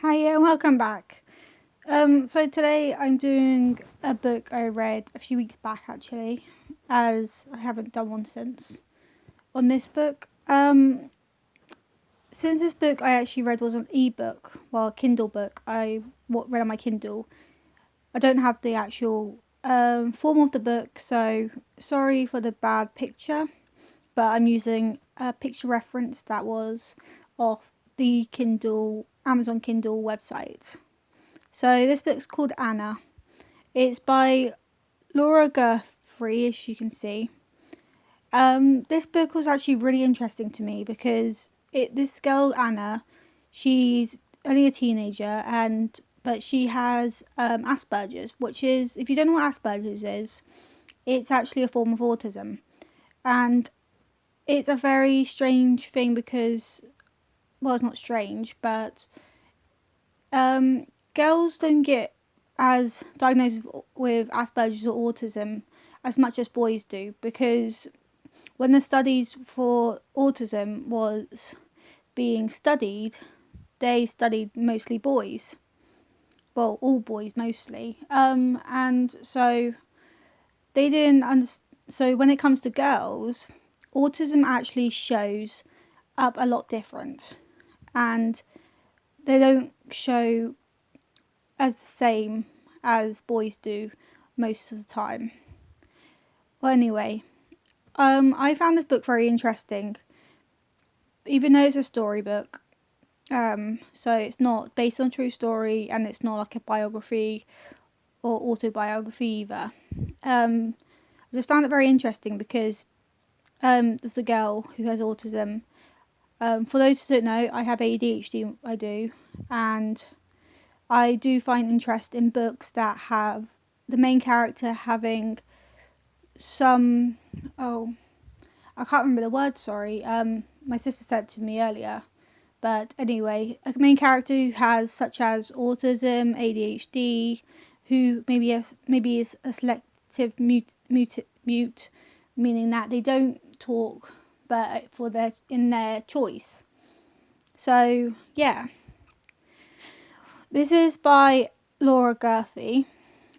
Hi, and welcome back. So today I'm doing a book I read a few weeks back actually, as I haven't done one since. On this book, since this book I actually read was an ebook, well, a Kindle book. Read on my Kindle. I don't have the actual form of the book, so sorry for the bad picture. But I'm using a picture reference that was off the Amazon Kindle website. So this book's called Anna. It's by Laura Guthrie, as you can see. This book was actually really interesting to me because this girl Anna, she's only a teenager but she has Asperger's, which is, if you don't know what Asperger's is, it's actually a form of autism, and it's a very strange thing because, well, it's not strange, but um, girls don't get as diagnosed with Asperger's or autism as much as boys do, because when the studies for autism was being studied, they studied mostly boys. Well, all boys mostly. And so they didn't understand. So when it comes to girls, autism actually shows up a lot different, and they don't show as the same as boys do most of the time. Well, anyway, I found this book very interesting, even though it's a storybook. So it's not based on true story, and it's not like a biography or autobiography either. I just found it very interesting because of the girl who has autism. For those who don't know, I have ADHD. I do, and I do find interest in books that have the main character having some, oh, I can't remember the word, sorry. My sister said it to me earlier. But anyway, a main character who has such as autism, ADHD, who maybe is a selective mute, meaning that they don't talk, but for their choice. So yeah, this is by Laura Guthrie,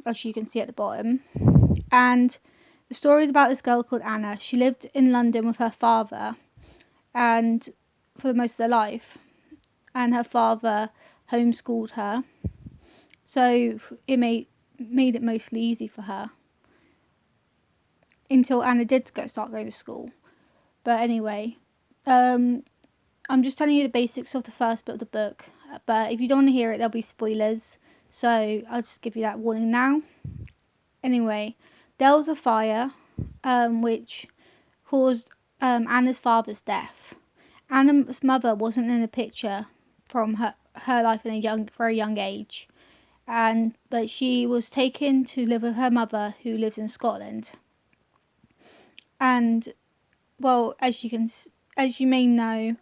as you can see at the bottom, and the story is about this girl called Anna. She lived in London with her father, and for most of their life, and her father homeschooled her, so it made it mostly easy for her until Anna did start going to school. But anyway, um, I'm just telling you the basics of the first bit of the book. But if you don't want to hear it, there'll be spoilers, so I'll just give you that warning now. Anyway, there was a fire, which caused Anna's father's death. Anna's mother wasn't in the picture from her life in a very young age, but she was taken to live with her mother, who lives in Scotland. And well, as you may know,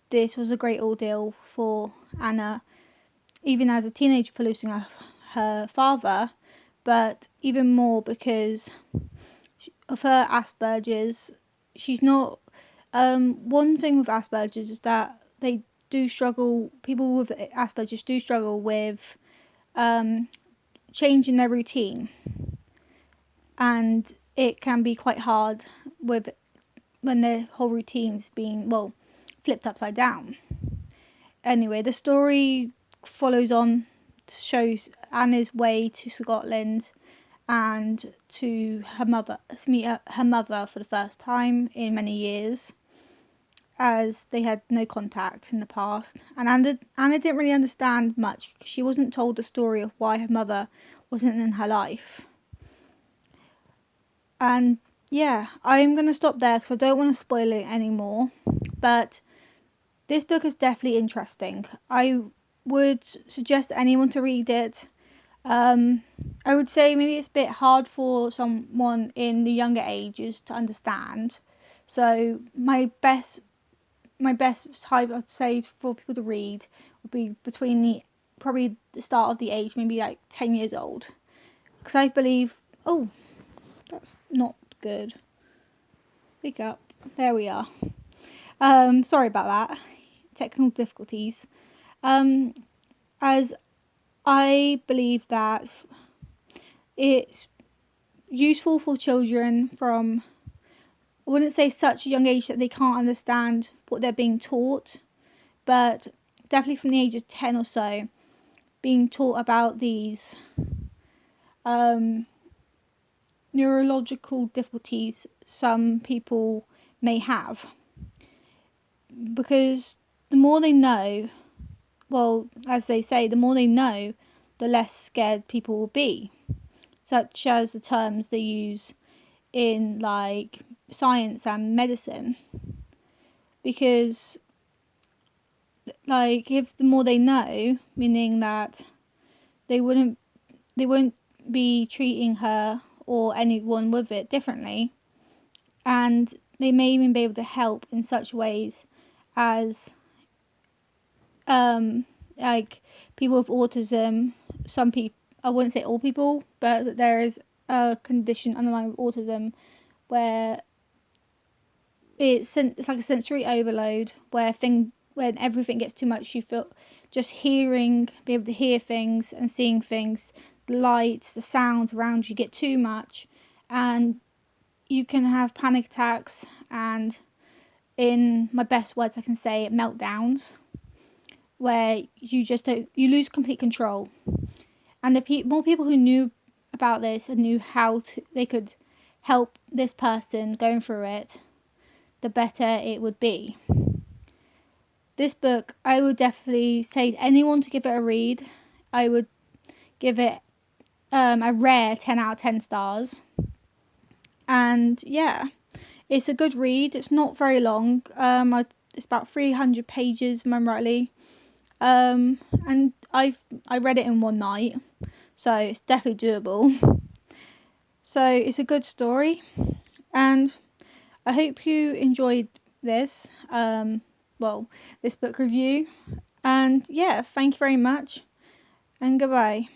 this was a great ordeal for Anna, even as a teenager, for losing her father, but even more because of her Asperger's. She's not. One thing with Asperger's is that they do struggle. People with Asperger's do struggle with um, changing their routine, and it can be quite hard with when their whole routine's being, well, flipped upside down. Anyway, the story follows on, shows Anna's way to Scotland and to meet her mother for the first time in many years, as they had no contact in the past. And Anna didn't really understand much because she wasn't told the story of why her mother wasn't in her life. And yeah, I'm going to stop there because I don't want to spoil it anymore. But this book is definitely interesting. I would suggest anyone to read it. I would say maybe it's a bit hard for someone in the younger ages to understand. So my best type I'd say for people to read would be between probably the start of the age, maybe like 10 years old. Because I believe, oh, that's not good. Wake up. There we are. Sorry about that. Technical difficulties. Um, as I believe that it's useful for children from, I wouldn't say such a young age that they can't understand what they're being taught, but definitely from the age of 10 or so, being taught about these neurological difficulties some people may have. Because the more they know, well, as they say, the more they know, the less scared people will be. Such as the terms they use in like science and medicine. Because like if the more they know, meaning that they won't be treating her or anyone with it differently, and they may even be able to help in such ways as like people with autism. Some people, I wouldn't say all people, but there is a condition underlying with autism where it's like a sensory overload where when everything gets too much, you feel just be able to hear things and seeing things, the lights, the sounds around you get too much, and you can have panic attacks and, in my best words I can say, meltdowns, where you lose complete control. And the more people who knew about this and knew they could help this person going through it, the better it would be. This book, I would definitely say to anyone to give it a read. I would give it a rare 10 out of 10 stars. And yeah, it's a good read. It's not very long. It's about 300 pages, if I'm rightly. And I read it in one night, so it's definitely doable. So it's a good story, and I hope you enjoyed this. This book review. And yeah, thank you very much, and goodbye.